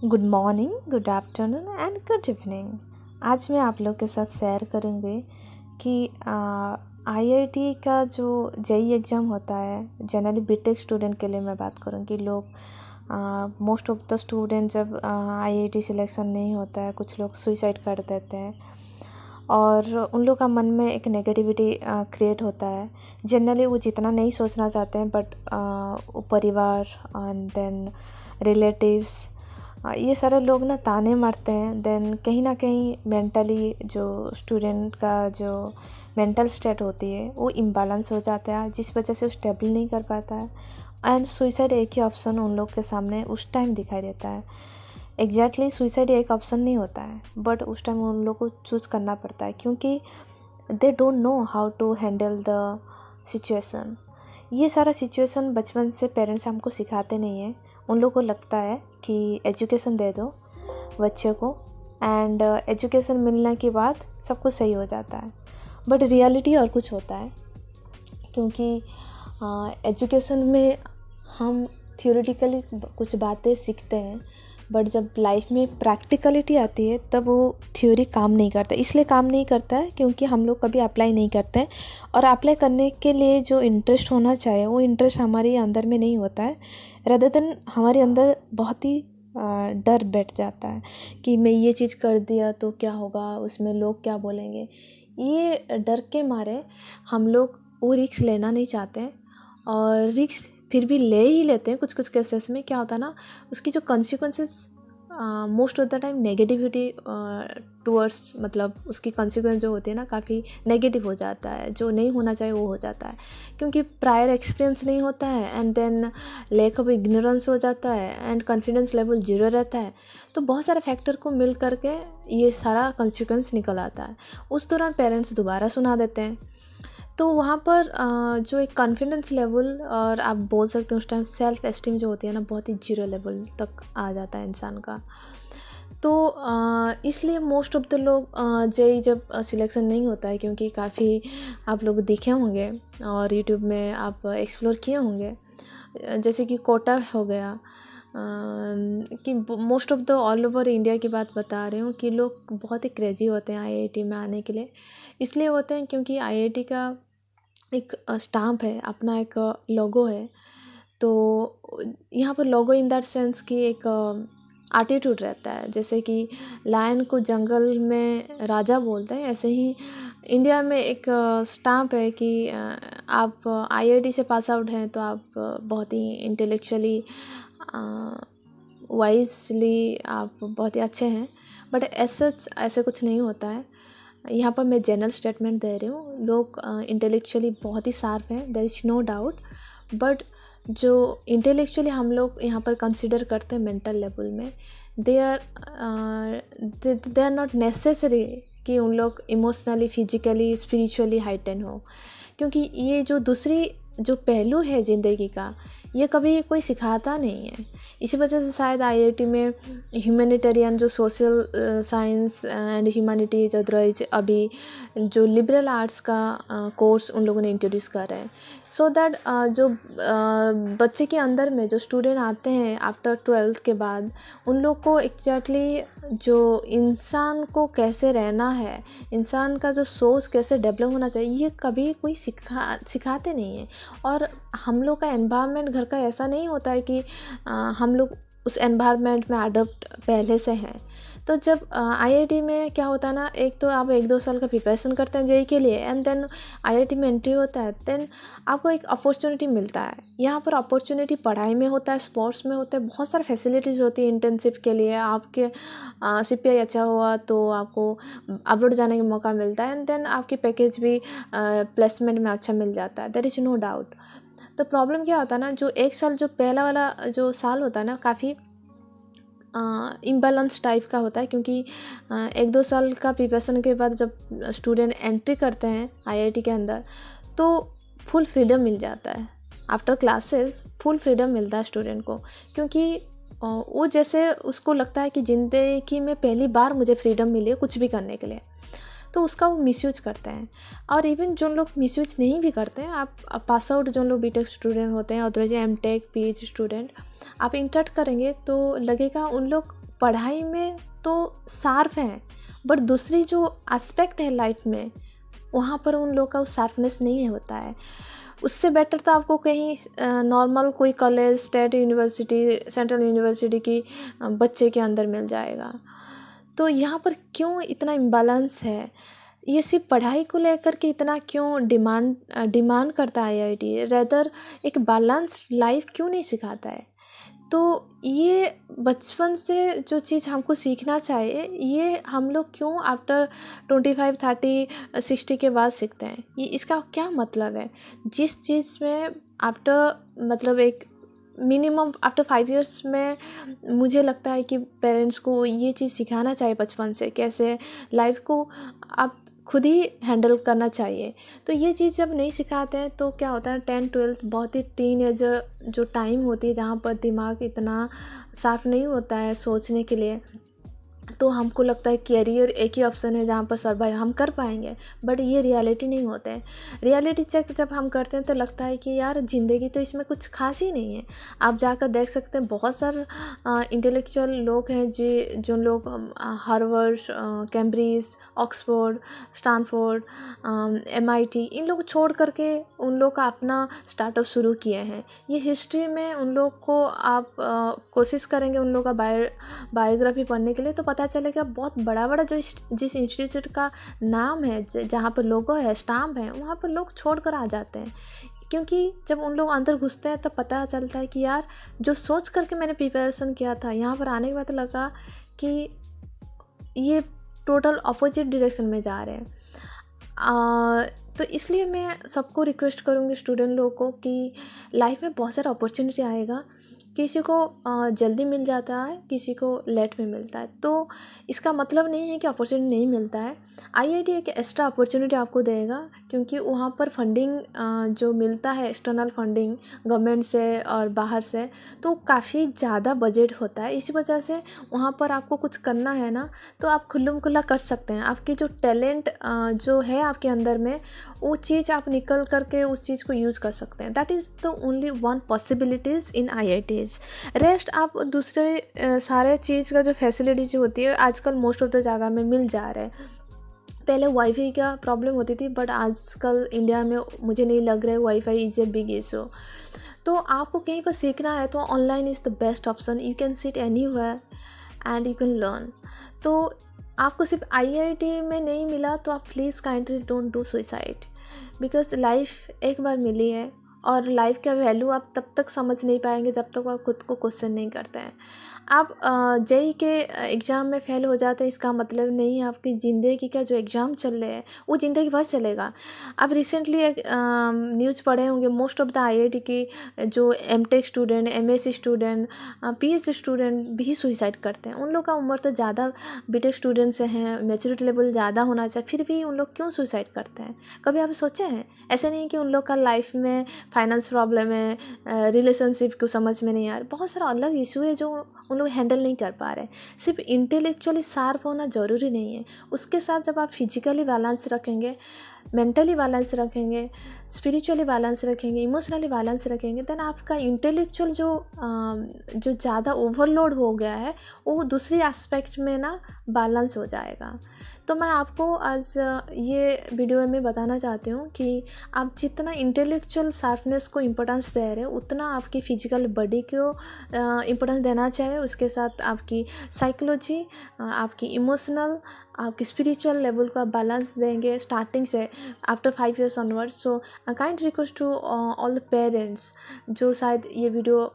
Good morning, good afternoon and good evening. आज मैं आप लोग के साथ शेयर करूँगी कि आईआईटी का जो जेई एग्ज़ाम होता है, जनरली बीटेक स्टूडेंट के लिए मैं बात करूँगी। लोग मोस्ट ऑफ द स्टूडेंट जब आईआईटी सिलेक्शन नहीं होता है, कुछ लोग सुसाइड कर देते हैं और उन लोग का मन में एक नेगेटिविटी क्रिएट होता है। जनरली वो जितना नहीं सोचना चाहते हैं, बट परिवार एंड देन रिलेटिव्स, ये सारे लोग ना ताने मारते हैं। देन कहीं ना कहीं मेंटली जो स्टूडेंट का जो मेंटल स्टेट होती है वो इम्बैलेंस हो जाता है, जिस वजह से वो स्टेबल नहीं कर पाता है एंड सुसाइड एक ही ऑप्शन उन लोग के सामने उस टाइम दिखाई देता है। एग्जैक्टली सुसाइड एक ऑप्शन नहीं होता है, बट उस टाइम उन लोग को चूज़ करना पड़ता है क्योंकि they don't know how to handle the situation. ये सारा सिचुएशन बचपन से पेरेंट्स हमको सिखाते नहीं हैं। उन लोगों को लगता है कि एजुकेशन दे दो बच्चे को एंड एजुकेशन मिलने के बाद सब कुछ सही हो जाता है, बट रियलिटी और कुछ होता है। क्योंकि एजुकेशन में हम थियोरेटिकली कुछ बातें सीखते हैं, बट जब लाइफ में प्रैक्टिकलिटी आती है तब वो थ्योरी काम नहीं करता। इसलिए काम नहीं करता है क्योंकि हम लोग कभी अप्लाई नहीं करते हैं, और अप्लाई करने के लिए जो इंटरेस्ट होना चाहिए वो इंटरेस्ट हमारे अंदर में नहीं होता है। रदर देन हमारे अंदर बहुत ही डर बैठ जाता है कि मैं ये चीज़ कर दिया तो क्या होगा, उसमें लोग क्या बोलेंगे। ये डर के मारे हम लोग वो रिस्क लेना नहीं चाहते हैं, और रिस्क फिर भी ले ही लेते हैं। कुछ कुछ केसेस में क्या होता है ना, उसकी जो consequences most of the time negativity towards, मतलब उसकी कॉन्सिक्वेंस जो होती है ना काफ़ी नेगेटिव हो जाता है। जो नहीं होना चाहिए वो हो जाता है क्योंकि प्रायर एक्सपीरियंस नहीं होता है and then lack of ignorance हो जाता है एंड कॉन्फिडेंस लेवल जीरो रहता है। तो बहुत सारे फैक्टर को मिल करके ये सारा कॉन्सिक्वेंस निकल आता है। उस दौरान पेरेंट्स दोबारा सुना देते हैं, तो वहाँ पर जो एक कॉन्फिडेंस लेवल और आप बोल सकते हैं उस टाइम सेल्फ एस्टीम जो होती है ना, बहुत ही जीरो लेवल तक आ जाता है इंसान का। तो इसलिए मोस्ट ऑफ द लोग जेई जब सिलेक्शन नहीं होता है, क्योंकि काफ़ी आप लोग देखे होंगे और यूट्यूब में आप एक्सप्लोर किए होंगे, जैसे कि कोटा हो गया, कि most of the all over India की बात बता रही हूँ कि लोग बहुत ही क्रेजी होते हैं आईआईटी में आने के लिए। इसलिए होते हैं क्योंकि आईआईटी का एक स्टाम्प है, अपना एक लोगो है। तो यहाँ पर लोगो इन दैट सेंस कि एक एटीट्यूड रहता है। जैसे कि लायन को जंगल में राजा बोलते हैं, ऐसे ही इंडिया में एक स्टाम्प है कि आप आईआईटी से पास आउट हैं तो आप बहुत ही इंटेलेक्चुअली वाइजली आप बहुत ही अच्छे हैं। बट ऐसे कुछ नहीं होता है। यहाँ पर मैं जनरल स्टेटमेंट दे रही हूँ। लोग इंटेलेक्चुअली बहुत ही शार्प हैं, there is no doubt, but जो इंटेलेक्चुअली हम लोग यहाँ पर कंसिडर करते हैं मेंटल लेवल में, दे आर नॉट नेसेसरी कि उन लोग इमोशनली, फिजिकली, स्पिरिचुअली हाइटेन हो। क्योंकि ये जो दूसरी जो पहलू है ज़िंदगी का, ये कभी कोई सिखाता नहीं है। इसी वजह से शायद आईआईटी में ह्यूमैनिटेरियन जो social science and humanities, otherwise अभी जो लिबरल आर्ट्स का कोर्स उन लोगों ने इंट्रोड्यूस करा है, सो दैट जो बच्चे के अंदर में जो स्टूडेंट आते हैं आफ्टर 12th के बाद, उन लोग को एग्जैक्टली जो इंसान को कैसे रहना है, इंसान का जो सोच कैसे डेवलप होना चाहिए, ये कभी कोई सिखाते नहीं है। और हम लोग का एनवायरनमेंट घर का ऐसा नहीं होता है कि हम लोग उस एनवायरनमेंट में अडॉप्ट पहले से हैं। तो जब आईआईटी में क्या होता है ना, एक तो आप 1-2 साल का प्रिपरेशन करते हैं जेई के लिए एंड देन आईआईटी में एंट्री होता है, देन आपको एक अपॉर्चुनिटी मिलता है। यहाँ पर अपॉर्चुनिटी पढ़ाई में होता है, स्पोर्ट्स में होता है, बहुत सारी फैसिलिटीज़ होती है इंटर्नशिप के लिए। आपके सीपीआई अच्छा हुआ तो आपको अब्रॉड जाने का मौका मिलता है एंड देन आपकी पैकेज भी प्लेसमेंट में अच्छा मिल जाता है, देयर इज़ नो डाउट। तो प्रॉब्लम क्या होता है ना, जो 1 साल जो पहला वाला जो साल होता है ना, काफ़ी इम्बैलेंस टाइप का होता है। क्योंकि 1-2 साल का प्रिपरेशन के बाद जब स्टूडेंट एंट्री करते हैं आईआईटी के अंदर, तो फुल फ्रीडम मिल जाता है। आफ्टर क्लासेस फुल फ्रीडम मिलता है स्टूडेंट को, क्योंकि वो जैसे उसको लगता है कि ज़िंदगी में पहली बार मुझे फ्रीडम मिली है कुछ भी करने के लिए, तो उसका वो मिसयूज करते हैं। और इवन जो लोग मिसयूज नहीं भी करते हैं, आप पास आउट जो लोग बीटेक स्टूडेंट होते हैं और एमटेक पीएचडी स्टूडेंट, आप इंटरेक्ट करेंगे तो लगेगा उन लोग पढ़ाई में तो शार्प हैं, बट दूसरी जो एस्पेक्ट है लाइफ में, वहाँ पर उन लोग का वो शार्पनेस नहीं होता है। उससे बेटर तो आपको कहीं नॉर्मल कोई college, state university, central university की बच्चे के अंदर मिल जाएगा। तो यहाँ पर क्यों इतना इम्बैलेंस है, ये सिर्फ पढ़ाई को लेकर के इतना क्यों डिमांड करता है आईआईटी, रेदर एक बैलेंस लाइफ क्यों नहीं सिखाता है। तो ये बचपन से जो चीज़ हमको सीखना चाहिए, ये हम लोग क्यों आफ्टर 25, 30, 60 के बाद सीखते हैं। ये इसका क्या मतलब है, जिस चीज़ में आफ्टर मतलब एक मिनिमम आफ्टर 5 इयर्स में मुझे लगता है कि पेरेंट्स को ये चीज़ सिखाना चाहिए बचपन से, कैसे लाइफ को आप खुद ही हैंडल करना चाहिए। तो ये चीज़ जब नहीं सिखाते हैं तो क्या होता है, 10, 12 बहुत ही टीनेजर जो टाइम होती है जहाँ पर दिमाग इतना साफ नहीं होता है सोचने के लिए, तो हमको लगता है कैरियर एक ही ऑप्शन है जहाँ पर सर्वाइव हम कर पाएंगे, बट ये रियलिटी नहीं होते हैं। रियलिटी चेक जब हम करते हैं तो लगता है कि यार ज़िंदगी तो इसमें कुछ खास ही नहीं है। आप जाकर देख सकते हैं बहुत सारे इंटेलेक्चुअल लोग हैं जो लोग Harvard, Cambridge, Oxford, Stanford, MIT, इन लोग छोड़ करके उन लोग का अपना स्टार्टअप शुरू किए हैं। ये हिस्ट्री में उन लोग को आप कोशिश करेंगे उन लोग का बायोग्राफी पढ़ने के लिए, तो पता चलेगा बहुत बड़ा बड़ा जो जिस इंस्टीट्यूट का नाम है, जहाँ पर लोगो है, स्टाम्प है, वहाँ पर लोग छोड़ कर आ जाते हैं। क्योंकि जब उन लोग अंदर घुसते हैं तब पता चलता है कि यार जो सोच करके मैंने प्रिपरेशन किया था, यहाँ पर आने के बाद लगा कि ये टोटल अपोजिट डायरेक्शन में जा रहे हैं। तो इसलिए मैं सबको रिक्वेस्ट करूँगी, स्टूडेंट लोगों को, कि लाइफ में बहुत सारा अपॉर्चुनिटी आएगा। किसी को जल्दी मिल जाता है, किसी को लेट में मिलता है। तो इसका मतलब नहीं है कि अपॉर्चुनिटी नहीं मिलता है। आईआईटी एक एक्स्ट्रा अपॉर्चुनिटी आपको देगा, क्योंकि वहाँ पर फंडिंग जो मिलता है, एक्सटर्नल फंडिंग गवर्नमेंट से और बाहर से, तो काफ़ी ज़्यादा बजट होता है। इसी वजह से वहाँ पर आपको कुछ करना है ना, तो आप खुल्लम खुल्ला कर सकते हैं। आपकी जो टैलेंट जो है आपके अंदर में, वो चीज़ आप निकल करके उस चीज़ को यूज़ कर सकते हैं। That is the only one possibilities in IITs. Rest आप दूसरे सारे चीज़ का जो फैसिलिटी जो होती है आजकल मोस्ट ऑफ द जगह में मिल जा रहा है। पहले वाईफाई का प्रॉब्लम होती थी, बट आजकल इंडिया में मुझे नहीं लग रहा है wifi is a big issue. तो आपको कहीं पर सीखना है तो online is the best option. You can sit anywhere and you can learn. तो आपको सिर्फ आईआईटी में नहीं मिला तो आप please kindly don't do suicide, because life एक बार मिली है, और लाइफ का वैल्यू आप तब तक समझ नहीं पाएंगे जब तक आप खुद को क्वेश्चन नहीं करते हैं। आप जेई के एग्ज़ाम में फ़ेल हो जाते हैं, इसका मतलब नहीं है आपकी ज़िंदगी का जो एग्ज़ाम चल रहे हैं वो ज़िंदगी भर चलेगा। आप रिसेंटली एक न्यूज़ पढ़े होंगे, मोस्ट ऑफ द आईआईटी की जो MTech student, MSc student, PhD student भी सुसाइड करते हैं। उन लोग का उम्र तो ज़्यादा बीटेक स्टूडेंट से हैं, मैच्योरिटी लेवल ज़्यादा होना चाहिए, फिर भी उन लोग क्यों सुसाइड करते हैं? कभी आप सोचे हैं? ऐसे नहीं कि उन लोग का लाइफ में फाइनेंस प्रॉब्लम है, रिलेशनशिप को समझ में नहीं आ रहा, बहुत सारा अलग इशू है जो उन लोग हैंडल नहीं कर पा रहे। सिर्फ इंटेलेक्चुअली शार्प होना ज़रूरी नहीं है, उसके साथ जब आप फिजिकली बैलेंस रखेंगे, मेंटली बैलेंस रखेंगे, स्पिरिचुअली बैलेंस रखेंगे, इमोशनली बैलेंस रखेंगे, देन आपका इंटेलेक्चुअल जो ज़्यादा ओवरलोड हो गया है वो दूसरी एस्पेक्ट में ना बैलेंस हो जाएगा। तो मैं आपको आज ये वीडियो में बताना चाहती हूँ कि आप जितना इंटेलेक्चुअल शार्पनेस को इम्पोर्टेंस दे रहे हो, उतना आपकी फिजिकल बॉडी को इम्पोर्टेंस देना चाहिए। उसके साथ आपकी साइकोलॉजी, आपकी इमोशनल, आपकी स्पिरिचुअल लेवल को आप बैलेंस देंगे स्टार्टिंग से after 5 years onwards. So I kind request to all the parents जो शायद ये वीडियो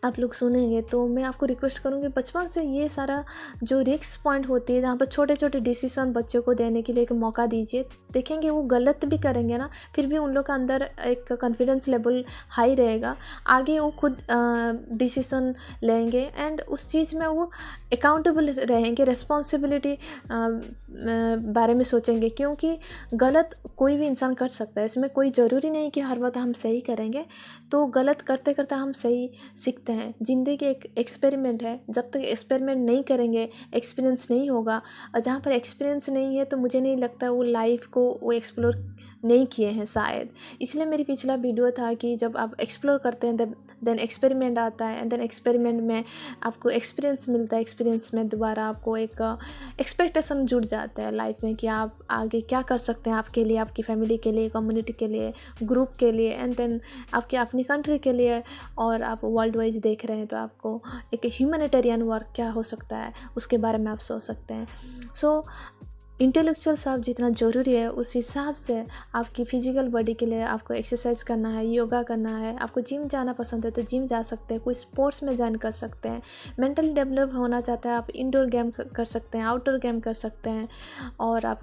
आप लोग सुनेंगे, तो मैं आपको रिक्वेस्ट करूँगी बचपन से ये सारा जो रिस्क पॉइंट होती है जहाँ पर छोटे छोटे डिसीजन बच्चों को देने के लिए एक मौका दीजिए। देखेंगे वो गलत भी करेंगे ना, फिर भी उन लोग का अंदर एक कॉन्फिडेंस लेवल हाई रहेगा, आगे वो खुद डिसीजन लेंगे एंड उस चीज़ में वो अकाउंटेबल रहेंगे, रिस्पॉन्सिबिलिटी बारे में सोचेंगे। क्योंकि गलत कोई भी इंसान कर सकता है, इसमें कोई ज़रूरी नहीं कि हर वक्त हम सही करेंगे। तो गलत करते करते हम सही सीखते हैं। हैं, ज़िंदगी एक एक्सपेरिमेंट है। जब तक एक्सपेरिमेंट नहीं करेंगे एक्सपीरियंस नहीं होगा, और जहाँ पर एक्सपीरियंस नहीं है तो मुझे नहीं लगता वो लाइफ को वो एक्सप्लोर नहीं किए हैं शायद। इसलिए मेरी पिछला वीडियो था कि जब आप एक्सप्लोर करते हैं देन एक्सपेरिमेंट आता है, एंड देन एक्सपेरिमेंट में आपको एक्सपीरियंस मिलता है। एक्सपीरियंस में दोबारा आपको एक एक्सपेक्टेशन जुड़ जाता है लाइफ में कि आप आगे क्या कर सकते हैं आपके लिए, आपकी फैमिली के लिए, कम्युनिटी के लिए, ग्रुप के लिए, एंड देन आपकी अपनी कंट्री के लिए। और आप वर्ल्ड वाइज देख रहे हैं तो आपको एक ह्यूमैनिटेरियन वर्क क्या हो सकता है उसके बारे में आप सोच सकते हैं। सो इंटेलेक्चुअल सब जितना ज़रूरी है उस हिसाब से आपकी फ़िज़िकल बॉडी के लिए आपको एक्सरसाइज करना है, योगा करना है। आपको जिम जाना पसंद है तो जिम जा सकते हैं, कोई स्पोर्ट्स में ज्वाइन कर सकते हैं। मेंटली डेवलप होना चाहते हैं आप इंडोर गेम कर सकते हैं, आउटडोर गेम कर सकते हैं, और आप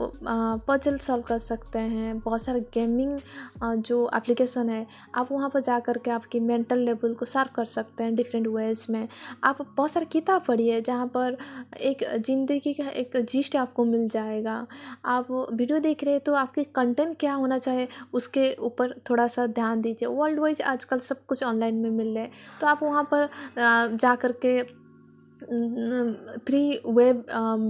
पजल सॉल्व कर सकते हैं। बहुत सारे गेमिंग जो एप्लीकेशन है आप वहाँ पर जा कर के आपकी मेंटल लेवल को शार्प कर सकते हैं डिफरेंट वेज में। आप बहुत सारी किताब पढ़िए जहाँ पर एक ज़िंदगी का एक जिस्ट आपको मिल जाएगा। आप वीडियो देख रहे हैं तो आपके कंटेंट क्या होना चाहिए उसके ऊपर थोड़ा सा ध्यान दीजिए। वर्ल्ड वाइज आजकल सब कुछ ऑनलाइन में मिल रहा है, तो आप वहाँ पर जा कर के फ्री वेब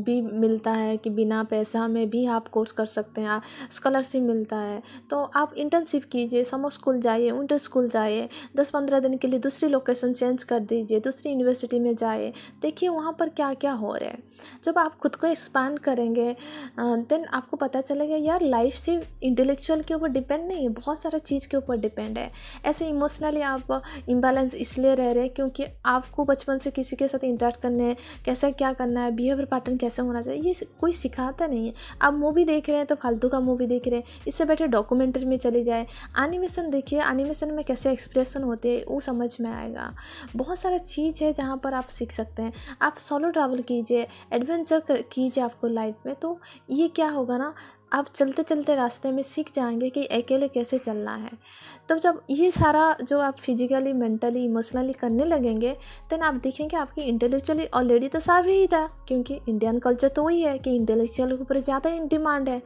भी मिलता है कि बिना पैसा में भी आप कोर्स कर सकते हैं, स्कॉलरशिप मिलता है। तो आप इंटर्नशिप कीजिए, समर स्कूल जाइए, विंटर स्कूल जाइए, 10-15 दिन के लिए दूसरी लोकेशन चेंज कर दीजिए, दूसरी यूनिवर्सिटी में जाइए, देखिए वहाँ पर क्या क्या हो रहा है। जब आप खुद को एक्सपांड करेंगे देन आपको पता चलेगा यार लाइफ सिर्फ इंटेलेक्चुअल के ऊपर डिपेंड नहीं है, बहुत सारा चीज़ के ऊपर डिपेंड है। ऐसे इमोशनली आप इम्बैलेंस इसलिए रह रहे हैं क्योंकि आपको बचपन से किसी के साथ इंटरेक्ट करने, कैसा क्या करना है, बिहेवियर पैटर्न कैसे होना चाहिए, ये कोई सिखाता नहीं है। आप मूवी देख रहे हैं तो फालतू का मूवी देख रहे हैं, इससे बेटर डॉक्यूमेंट्री में चले जाए, एनिमेशन देखिए, एनिमेशन में कैसे एक्सप्रेशन होते हैं वो समझ में आएगा। बहुत सारा चीज़ है जहाँ पर आप सीख सकते हैं। आप सोलो ट्रैवल कीजिए, एडवेंचर कीजिए आपको लाइफ में, तो ये क्या होगा ना, आप चलते चलते रास्ते में सीख जाएंगे कि अकेले कैसे चलना है। तो जब ये सारा जो आप फिजिकली, मेंटली, इमोशनली करने लगेंगे देन आप देखेंगे आपकी इंटेलेक्चुअली ऑलरेडी तो साफ ही था, क्योंकि इंडियन कल्चर तो वही है कि इंटेलेक्चुअल के ऊपर ज़्यादा डिमांड है।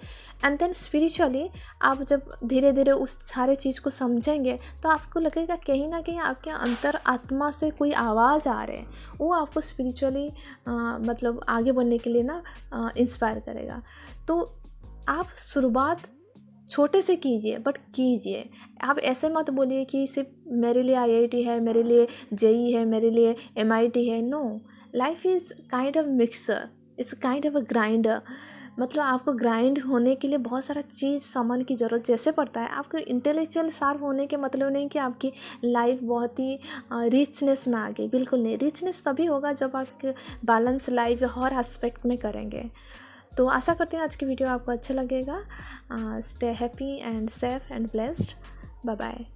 एंड देन स्पिरिचुअली आप जब धीरे धीरे उस सारे चीज़ को समझेंगे तो आपको लगेगा कहीं ना कहीं आपके अंतर आत्मा से कोई आवाज़ आ रहे हैं, वो आपको स्पिरिचुअली मतलब आगे बढ़ने के लिए ना इंस्पायर करेगा। तो आप शुरुआत छोटे से कीजिए, बट कीजिए। आप ऐसे मत बोलिए कि सिर्फ मेरे लिए आईआईटी है, मेरे लिए जेई है, मेरे लिए एमआईटी है। No, life is kind of mixer, it's kind of a grinder. मतलब आपको ग्राइंड होने के लिए बहुत सारा चीज़ सामान की ज़रूरत जैसे पड़ता है। आपको इंटेलेक्चुअल शार्प होने के मतलब नहीं कि आपकी लाइफ बहुत ही रिचनेस में आ गई, बिल्कुल नहीं। रिचनेस तभी होगा जब आप बैलेंस लाइफ हर एस्पेक्ट में करेंगे। तो आशा करती हूँ आज की वीडियो आपको अच्छा लगेगा। Stay happy and safe and blessed. Bye bye.